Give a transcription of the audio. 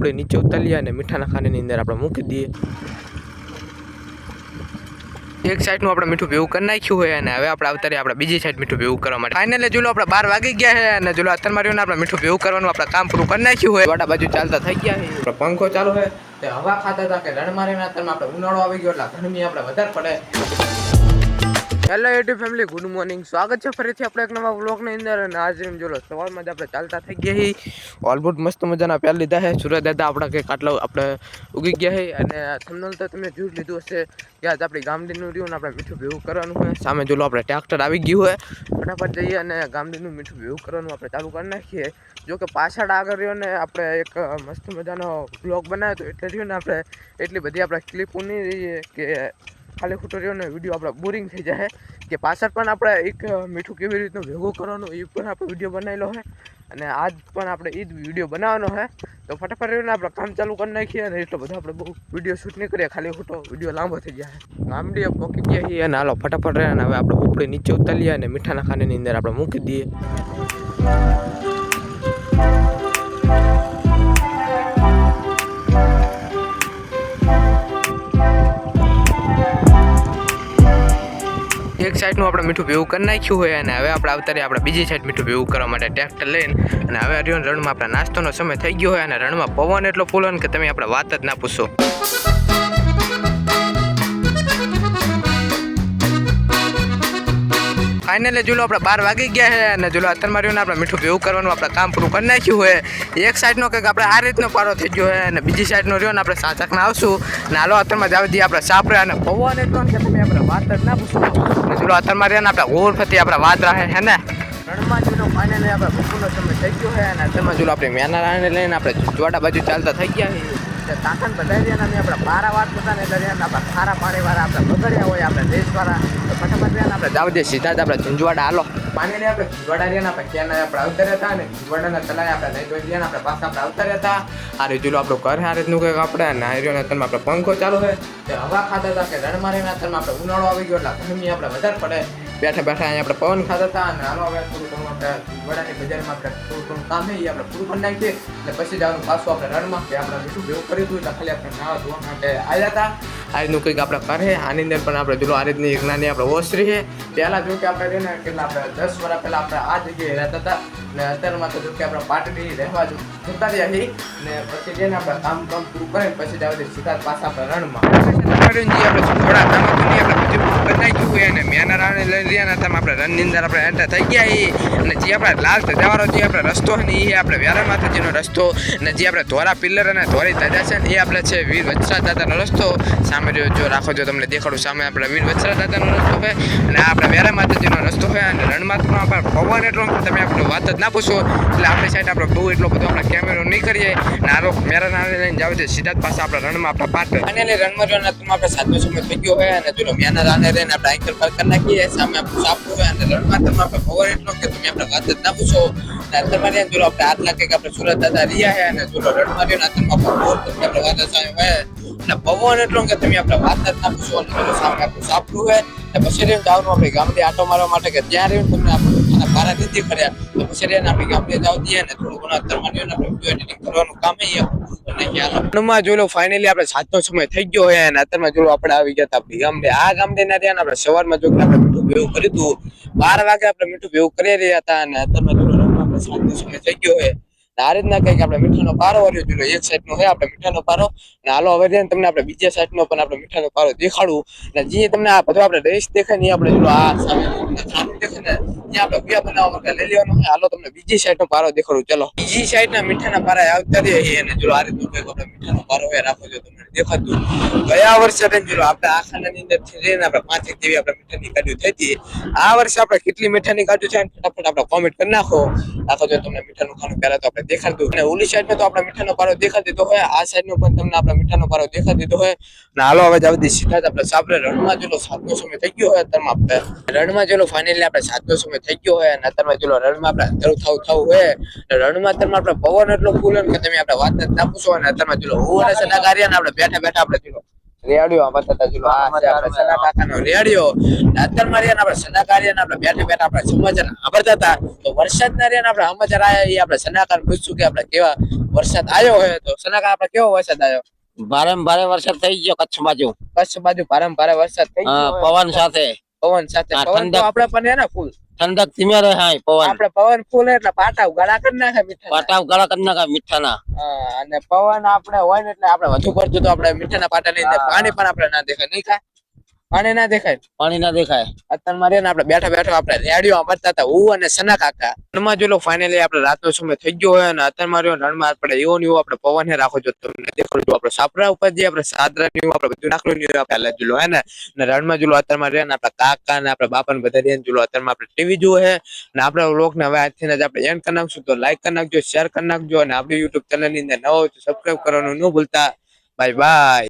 ઉપડે નીચે ઉતારીએ અને મીઠાના ખાંડની અંદર આપણે મૂકી દઈએ। એક સાઈડનું આપણે મીઠું ભેગું કરી નાખ્યું હોય અને હવે આપણે આવતા આપણે બીજી સાઈડ મીઠું ભેગું કરવા માટે ફાઇનલી જોલો આપણે 12 વાગી ગયા છે અને જોલો અત્યારમાં રહ્યો ને આપણે મીઠું ભેગું કરવાનું આપણે કામ પૂરું કરી નાખ્યું હોય। વાડા બાજુ ચાલતા થઈ ગયા છે, પંખો ચાલુ છે તે હવા ખાતા હતા કે રણ મારીને અત્યારમાં આપણે ઉનાળો આવી ગયો એટલે ગરમી આપણે વધારે પડે। Hello YouTube family, good morning, સ્વાગત છે ફરીથી આપણે એક નવા વ્લોગની અંદર। અને આજે જોલો સવારમાં જ આપણે ચાલતા થઈ ગયા છીએ, ઓલબુટ મસ્ત મજાના પહેર લીધા છે। સુરત દાદા આપણા કંઈક આટલા આપણે ઉગી ગયા છે અને થંબનેલ તો તમે જોઈ લીધું હશે કે આજ આપણી ગામડીનું રહ્યું ને આપણે મીઠું ભેગું કરવાનું હોય। સામે જોલો આપણે ટ્રેક્ટર આવી ગયું હોય, ફટાફટ જઈએ અને ગામડીનું મીઠું ભેગું કરવાનું આપણે ચાલુ કરી નાખીએ। જો કે પાછળ આગળ રહ્યો ને આપણે એક મસ્ત મજાનો વ્લોગ બનાવ્યો તો એટલે રહ્યું ને આપણે એટલી બધી આપણે ક્લિપ નહીં રહીએ કે ખાલી ખોટો રહ્યો ને વિડીયો આપણે બોરિંગ થઈ જાય કે પાછળ પણ આપણે એક મીઠું કેવી રીતનું ભેગું કરવાનું એ પણ આપણે વિડીયો બનાવેલો છે અને આજ પણ આપણે એ જ વિડીયો બનાવવાનો છે। તો ફટાફટ રહ્યો ને આપણે કામ ચાલુ કરી નાખીએ અને એટલો બધો આપણે બહુ વિડીયો શૂટ નહીં કરીએ, ખાલી ખોટો વિડીયો લાંબો થઈ જાય। ગામડીએ પહોંચી ગયા છીએ અને હાલો ફટાફટ રહે ને હવે આપણે ઉપડે નીચે ઉતારીએ અને મીઠાના ખાંડની અંદર આપણે મૂકી દઈએ। એક સાઈડનું આપણે મીઠું ભેગું કરી નાખ્યું હોય અને હવે આપણે આવતા આપણે બીજી સાઈડ મીઠું ભેગું કરવા માટે ટ્રેક્ટર લઈને અને હવે રણમાં આપણા નાસ્તોનો સમય થઈ ગયો હોય અને રણમાં પવન એટલો ફૂલો ને કે તમે આપણે વાત જ ના પૂછો। ફાઇનલી જોલો આપણે 12 વાગી ગયા છે અને જોલો અત્યારમાં રહ્યો ને આપણે મીઠું ભેગું કરવાનું આપણે કામ પૂરું કરી નાખ્યું હોય। એક સાઈડનો કંઈક આપણે આ રીતનો પારો થઈ ગયો હોય અને બીજી સાઈડનો રહ્યો ને આપણે સાચકના આવશું અને હાલો અત્યારમાં જાવ દઈએ આપણે સાપરે અને પવન એટલો કે તમે આપણે વાત જ ના પૂછો। અને જોલો અત્યારમાં રહ્યા ને આપણે ઓર ફતી આપણે વાત રહે છે ને રણમાં જોલો ફાઇનલી આપણે બપોરનો સમય થઈ ગયો છે અને અત્યારમાં જોલો આપણે મેનારાને લઈને આપણે જોડા બાજુ ચાલતા થઈ ગયા છીએ। કાંકણ બધા રહ્યા ને આપણે બારા વાત હતા ને એટલે રહ્યા આપણે ખારા પાણીવાળા આપણે બગડ્યા હોય આપણે દેશવાળા તો ફટાફટ રહ્યા ને આપણે જાવ દે સીધા જ આપણે ઝુંઝવાડા હાલો પાણી આપણે ઝુંઝવાડા રહ્યા ને આપણે ક્યાં આપણે આવતા રહેતા અને ઝુંઝવાડાના તલાય આપણે નહીં દોઈ રહ્યા ને આપણે પાછા આપણે આવતા રહેતા। આ રીતનું આપણું ઘર આ રીતનું કંઈક આપણે અને આ રહ્યો ને તમે આપણે પંખો ચાલુ હોય તે હવા ખાતા હતા કે રણ મારીને તમે આપણે ઉનાળો આવી ગયો એટલે ગરમી આપણે વધારે પડે, બેઠા બેઠા અહીંયા આપણે પવન ખાતા હતા અને હાલો હવે થોડું ઘણું આપણે વડાની બજારમાં આપણે થોડું ઘણું કામ એ આપણે પૂરું કરી નાખીએ એટલે પછી જવાનું પાછું આપણે રણમાં કે આપણે મીઠું ભેગું કરી દઉં એટલે ખાલી આપણે નાવા ધોવા માટે આવ્યા હતા। આ રીતનું કંઈક આપણે કરે આની અંદર પણ આપણે જોલો આ રીતની એક નાની આપણે ઓસરી છે। પહેલાં જો કે આપણે રહીને કેટલા આપણે 10 વર્ષ પહેલાં આપણે આ જગ્યાએ રહેતા હતા ને અત્યારમાં તો જો કે આપણે પાટડી રહેવા જતા રહ્યા છીએ ને પછી જઈને આપણે કામ પૂરું કરીને પછી જવા દઈએ સીધા પાછા આપણે રણમાં આપણે થોડા કામ આપણે બધું બનાવી હોય અને મેનારાને લઈ રહ્યા હતા આપણે રનની અંદર આપણે એન્ટર થઈ ગયા છીએ અને જે આપણે લાલ ધજાવાળો જે આપણે રસ્તો છે ને એ આપણે વ્યારા માતાજીનો રસ્તો અને જે આપણે ધોરા પિલ્લર અને ધોરી ધજા છે ને એ આપણે છે વીર વત્સરા દાદાનો રસ્તો। સામે જો રાખો જો તમને દેખાડું સામે આપણે વીર વત્સરા દાદાનો રસ્તો હોય અને આપણે વ્યારા માતાજીનો રસ્તો હોય અને રણમાં તો આપણે પવન એટલો તમે આપણે વાત જ ના પૂછો એટલે આપણી સાઈડ આપણે બહુ એટલો બધો આપણે કેમેરો નહીં કરીએ અને આરો મેરાનાને લઈને જાવ છે સીધા જ પાછા આપણે રણમાં આપણે પાટ અને રણમાં જો આપણે સાતમો સમય થઈ ગયો હોય અને જો મેનારાને લઈને આપણે આંકર પર કરી નાખીએ સામે આપણું સાપડું હોય અને રણમાં તમે આપણે પવન એટલો કે તમે આપણે વાત જ ના પૂછો અને તમારે જો આપણે આટલા કંઈક આપણે સુરત દાદા રહ્યા છે અને જો રણમાં રહ્યો ને આપણે વાત સામે હોય અને પવન એટલો કે તમે આપણે વાત જ ના પૂછો અને સામે આપણું સાપડું હોય ને પછી રહીને જવાનું આપણે ગામડે આટો મારવા માટે કે ત્યાં રહીને તમને આપણે બારા નથી કર્યા તો પછી રહીને આપણે ગામડે જાવ દઈએ ને થોડું ઘણું અત્યારમાં રહીને આપણે વિડીયો એડિટિંગ કરવાનું કામ એ જોલો ફાઇનલી આપણે 7નો સમય થઈ ગયો હોય અને અત્યારમાં જોલો આપણે આવી ગયા હતા ગામડે આ ગામડે ના રહ્યા આપણે સવારમાં જો આપણે મીઠું ભેગું કર્યું હતું 12 વાગે આપણે મીઠું ભેગું કરી રહ્યા હતા અને અત્યારમાં જોલો આપણે 7નો સમય થઈ ગયો હોય આ રીતના કંઈક આપણે મીઠાનો પારો વર્યો જોલો એક સાઈડ નો હોય આપણે મીઠાનો પારો અને હાલો હવે તમને આપણે બીજા સાઈડ નો પણ આપણે મીઠાનો પારો દેખાડું અને જે તમને આ બધો આપણે રેસ દેખાય ને આપણે જોલો આ સામે દેખાય ને ત્યાં આપણે બીજા બનાવવા માટે લઈ લેવાનું હોય। હાલો તમને બીજી સાઈડ નો પારો દેખાડું, ચલો બીજી સાઈડ ના મીઠાના પારા આવતા રહીએ અને જોલો આ રીતનું કંઈક આપણે મીઠાનો પારો હોય રાખો જો તમને દેખાતું ગયા વર્ષે જોલો આપણે આ ખાનાની અંદર રહીને આપણે 5 જેવી આપણે મીઠાની ગાડીઓ થઈ હતી। આ વર્ષે આપણે કેટલી મીઠાની ગાડીઓ છે ફટાફટ આપણે કોમેન્ટ કરી નાખો જો તમને મીઠાનું ખાનું પહેલા તો આપણે દેખાડતું અને ઓલી સાઈડ માં તો આપણે મીઠાનો પારો દેખાડી દીધો હોય, આ સાઈડ નો પણ તમને આપણે મીઠાનો પારો દેખાડી દીધો હોય અને હાલો હવે જાવ દી સીધા જ આપણે સાપરે રણમાં જોલો 7નો સમય થઈ ગયો હોય અત્યારમાં આપણે રણમાં જોલો ફાઇનલી આપણે 7નો સમય થઈ ગયો હોય અને અત્યારમાં જોલો રણમાં આપણે અંધારું થવું હોય રણમાં અત્યારમાં આપણે પવન એટલો ફૂલ કે તમે આપણે વાત જ ના પૂછો અને અત્યારમાં જોલો ઓવર સના કાર્ય ને આપણે બેઠા બેઠા આપણે જોલો રેડિયો આમાં થતા જોલો આ છે આપણે સના કાકાનો રેડિયો અત્યારમાં રહ્યા આપણે સના કાર્ય ને આપણે બેઠા બેઠા આપણે સમાચાર સાંભળતા હતા તો વરસાદના રહ્યા આપણે સમાચાર આયા એ આપણે સનાકાર પૂછ્યું કે આપણે કેવા વરસાદ આવ્યો હોય તો સનાકા આપણે કેવો વરસાદ આવ્યો? ભારે વરસાદ થઈ ગયો કચ્છ બાજુ. કચ્છ બાજુ ભારે વરસાદ થઈ ગયો હોય. પવન સાથે પવન સાથે હા, પવન તો ઠંડક. આપણે પણ હે ને ફૂલ ઠંડક ધીમે રહે હાય પવન. આપણે પવન ફૂલ એટલે પાટા ગળા કરી નાખે મીઠા. પાટા ગળા કરી નાખા મીઠાના. અને પવન આપણે હોય ને એટલે આપણે વધુ પડતું તો આપણે મીઠાના પાટા નહીં દે. પાણી પણ આપણે ના દેખાય નહીં કા પાણી ના દેખાય. પાણી ના દેખાય. અત્યારમાં રે ને આપણે બેઠા આપણે રેડિયો વાંચતા હતા હું અને સના કાકા. રણમાં જો ફાઇનલી આપણે રાતનો સમય થઈ ગયો હોય અને અત્યારમાં રહ્યો રણમાં આપણે એવો ને એવો આપણે પવન હે રાખો જો તમને દેખાડું આપણે સાપરા ઉપર જે આપણે સાદરા ને આપણે બધું નાખલું ને આપણે જુલો હે ને રણમાં જુલો અત્યારમાં રે ને આપણા કાકા ને આપણા બાપા ને બધા રે જુલો અત્યારમાં આપણે ટીવી જોવે હે ને આપણે લોક ને હવે આજથી જ આપણે એન્ડ કરી નાખશું તો લાઈક કરી નાખજો શેર કરી નાખજો અને આપણી યુટ્યુબ ચેનલ ની અંદર નવો સબસ્ક્રાઇબ કરવાનું ન ભૂલતા. Bye bye.